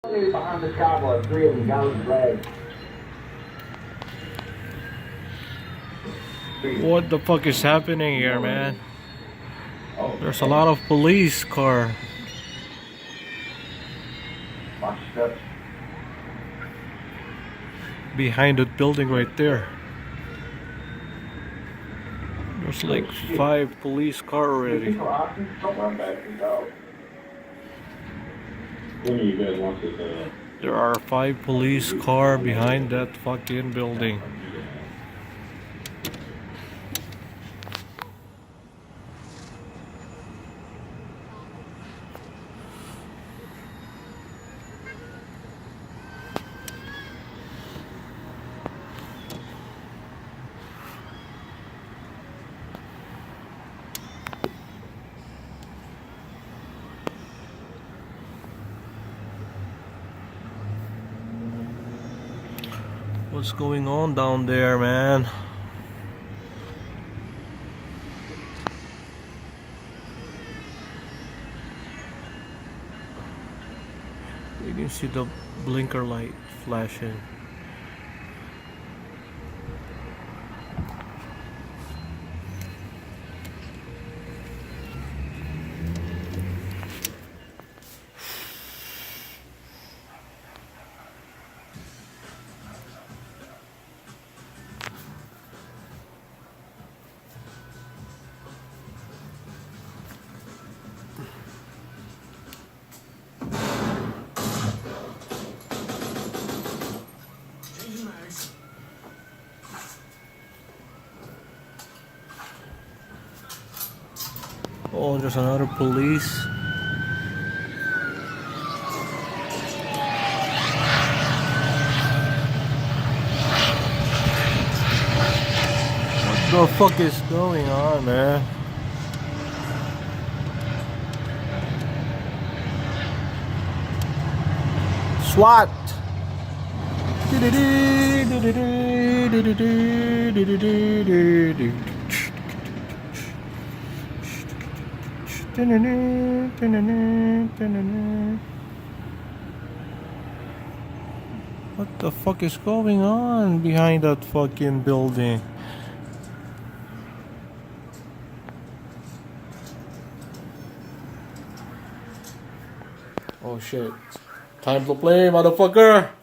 Behind the cowboy, three of them got his leg. What the fuck is happening here, man? There's a lot of police car. Watch steps. Behind that building right there. There's like 5 police car already. Don't run back and go. When you guys want this, There are 5 police car behind that fucking building. What's going on down there, man? You can see the blinker light flashing. Oh, there's another police. What the fuck is going on, man? SWAT! What the fuck is going on behind that fucking building? Oh shit. Time to play, motherfucker!